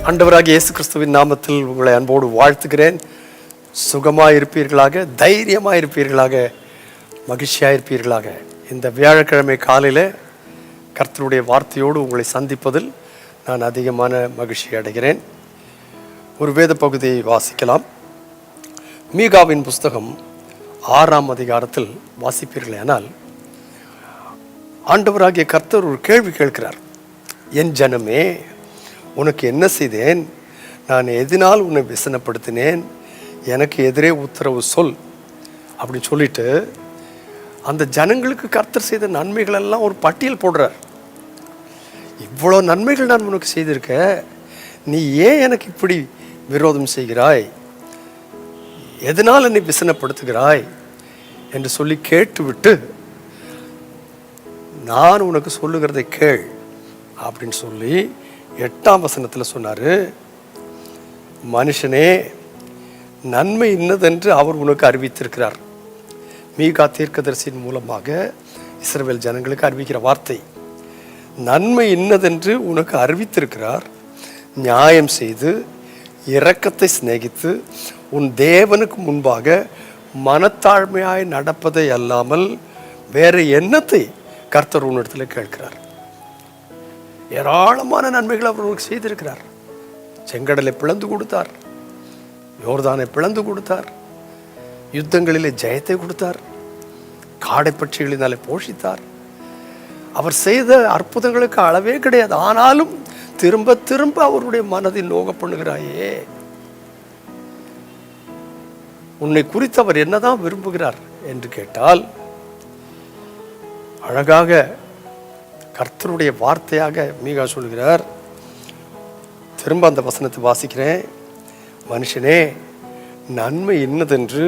ஆண்டவராகிய இயேசு கிறிஸ்துவின் நாமத்தில் உங்களை அன்போடு வாழ்த்துகிறேன். சுகமாக இருப்பீர்களாக, தைரியமாக இருப்பீர்களாக, மகிழ்ச்சியாக இருப்பீர்களாக. இந்த வியாழக்கிழமை காலையில் கர்த்தருடைய வார்த்தையோடு உங்களை சந்திப்பதில் நான் அதிகமான மகிழ்ச்சி அடைகிறேன். ஒரு வேத பகுதியை வாசிக்கலாம். மீகாவின் புஸ்தகம் 6ஆம் அதிகாரத்தில் வாசிப்பீர்களானால், ஆண்டவராகிய கர்த்தர் ஒரு கேள்வி கேட்கிறார். என் ஜனமே, உனக்கு என்ன செய்தேன்? நான் எதனால் உன்னை விசனப்படுத்தினேன்? எனக்கு எதிரே உத்தரவு சொல் அப்படின்னு சொல்லிட்டு அந்த ஜனங்களுக்கு கர்த்தர் செய்த நன்மைகள் எல்லாம் ஒரு பட்டியல் போடுறார். இவ்வளோ நன்மைகள் நான் உனக்கு செய்திருக்க, நீ ஏன் எனக்கு இப்படி விரோதம் செய்கிறாய்? எதனால் என்னை விசனப்படுத்துகிறாய் என்று சொல்லி கேட்டுவிட்டு, நான் உனக்கு சொல்லுகிறதை கேள் அப்படின்னு சொல்லி 8ஆம் வசனத்தில் சொன்னார். மனுஷனே, நன்மை இன்னதென்று அவர் உனக்கு அறிவித்திருக்கிறார். மீகா தீர்க்கதரிசியின் மூலமாக இஸ்ரவேல் ஜனங்களுக்கு அறிவிக்கிற வார்த்தை. நன்மை இன்னதென்று உனக்கு அறிவித்திருக்கிறார். நியாயம் செய்து இரக்கத்தை சிநேகித்து உன் தேவனுக்கு முன்பாக மனத்தாழ்மையாய் நடப்பதை அல்லாமல் வேற என்னத்தை கர்த்தர் உன்னிடத்தில் கேட்கிறார்? ஏராளமான நன்மைகள் அவர் உனக்கு செய்திருக்கிறார். செங்கடலை பிளந்து கொடுத்தார், யோர்தானை பிளந்து கொடுத்தார், யுத்தங்களிலே ஜெயத்தை கொடுத்தார், காடை பட்சிகளினாலே போஷித்தார். அவர் செய்த அற்புதங்களுக்கு அளவே கிடையாது. ஆனாலும் திரும்ப திரும்ப அவருடைய மனதை நோக பண்ணுகிறாயே. உன்னை குறித்து அவர் என்னதான் விரும்புகிறார் என்று கேட்டால், அழகாக கர்த்தருடைய வார்த்தையாக மீகா சொல்கிறார். திரும்ப அந்த வசனத்தை வாசிக்கிறேன். மனுஷனே, நன்மை என்னதென்று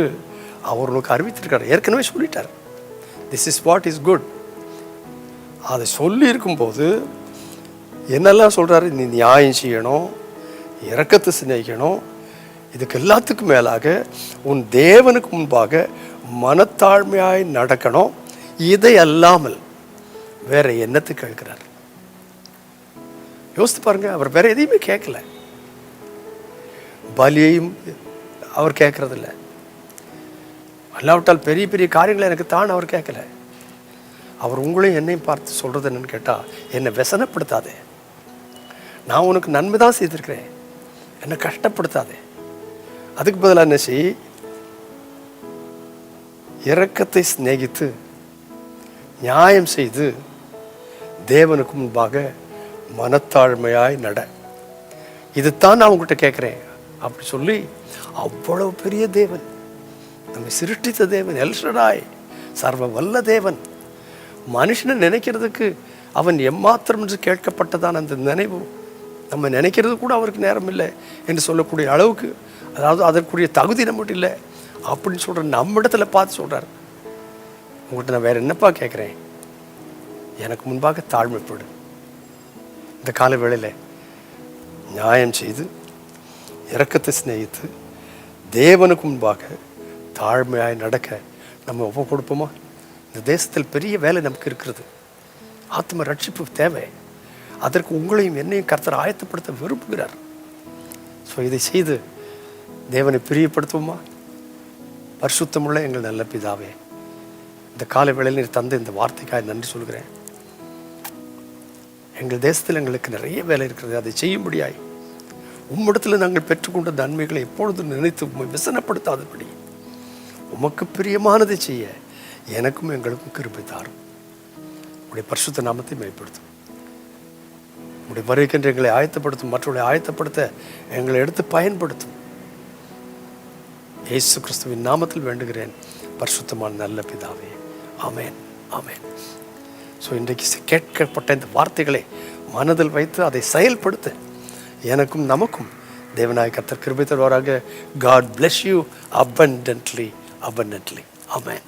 அவர் உனக்கு அறிவித்திருக்கார். ஏற்கனவே சொல்லிட்டார், this is what is good. அதை சொல்லி இருக்கும்போது என்னெல்லாம் சொல்கிறாரு? நீ நியாயம் செய்யணும், இரக்கத்தை சிநேகிக்கணும், இதுக்கு எல்லாத்துக்கும் மேலாக உன் தேவனுக்கு முன்பாக மனத்தாழ்மையாய் நடக்கணும். இதை அல்லாமல் வேற என்னத்தை கேட்கிறார்? யோசித்து பாருங்க. அவர் வேற எதையுமே கேட்கல. பலியையும் அவர் கேட்கறதில்ல. அல்லாவிட்டால் பெரிய பெரிய காரியங்களை எனக்கு தான் அவர் கேட்கல. அவர் உங்களையும் என்னையும் பார்த்து சொல்றது என்னன்னு கேட்டா, என்னை விசனப்படுத்தாதே, நான் உனக்கு நன்மை தான் செய்திருக்கிறேன், என்னை கஷ்டப்படுத்தாதே. அதுக்கு பதிலாக என்ன செய்? இரக்கத்தை சிநேகித்து நியாயம் செய்து தேவனுக்கு முன்பாக மனத்தாழ்மையாய் நட. இதுதான் நான் உங்கள்கிட்ட கேட்குறேன் அப்படி சொல்லி, அவ்வளவு பெரிய தேவன், நம்மை சிருஷ்டித்த தேவன், எல்ஷடாய், சர்வ வல்ல தேவன், மனுஷனை நினைக்கிறதுக்கு அவன் எம்மாத்திரம் என்று கேட்கப்பட்டதான் அந்த நினைவு. நம்ம நினைக்கிறது கூட அவருக்கு நேரம் இல்லை என்று சொல்லக்கூடிய அளவுக்கு, அதாவது அதற்குரிய தகுதி நம்மகிட்ட இல்லை அப்படின்னு சொல்கிற நம்மிடத்துல பார்த்து சொல்கிறார், உங்கள்கிட்ட நான் வேற என்னப்பா கேட்குறேன்? எனக்கு முன்பாக தாழ்மைப்படு. இந்த கால வேளையில் நியாயம் செய்து இரக்கத்தை சிநேகித்து தேவனுக்கு முன்பாக தாழ்மையாய் நடக்க நம்ம ஒப்பு கொடுப்போமா? இந்த தேசத்தில் பெரிய வேலை நமக்கு இருக்கிறது. ஆத்ம ரட்சிப்பு தேவை. அதற்கு உங்களையும் என்னையும் கர்த்தர் ஆயத்தப்படுத்த விரும்புகிறார். ஸோ இதை செய்து தேவனை பிரியப்படுத்துவோமா? பரிசுத்தமுள்ள எங்கள் நல்ல பிதாவே, இந்த காலை வேளையில் நீர் தந்த இந்த வார்த்தைக்காக நன்றி சொல்கிறேன். எங்கள் தேசத்தில் எங்களுக்கு நிறைய வேலை இருக்கிறது. அதை செய்யும்படியாய் உம்மிடத்தில் நாங்கள் பெற்றுக்கொண்ட நன்மைகளை எப்பொழுதும் நினைத்து உண்மை விசனப்படுத்தாதபடி உமக்கு பிரியமானதை செய்ய எனக்கும் எங்களுக்கும் கிருபை தாரும். உடைய பரிசுத்த நாமத்தை மேம்படுத்தும். உடைய வருகின்ற எங்களை ஆயத்தப்படுத்தும், மற்றவர்களை ஆயத்தப்படுத்த எங்களை எடுத்து பயன்படுத்தும். இயேசு கிறிஸ்துவின் நாமத்தில் வேண்டுகிறேன், பரிசுத்தமான நல்ல பிதாவே. ஆமென், ஆமென். ஸோ இன்றைக்கு கேட்கப்பட்ட இந்த வார்த்தைகளை மனதில் வைத்து அதை செயல்படுத்த எனக்கும் நமக்கும் தேவனாய கர்த்தர் கிருபை தருவாராக. God bless you abundantly. Amen.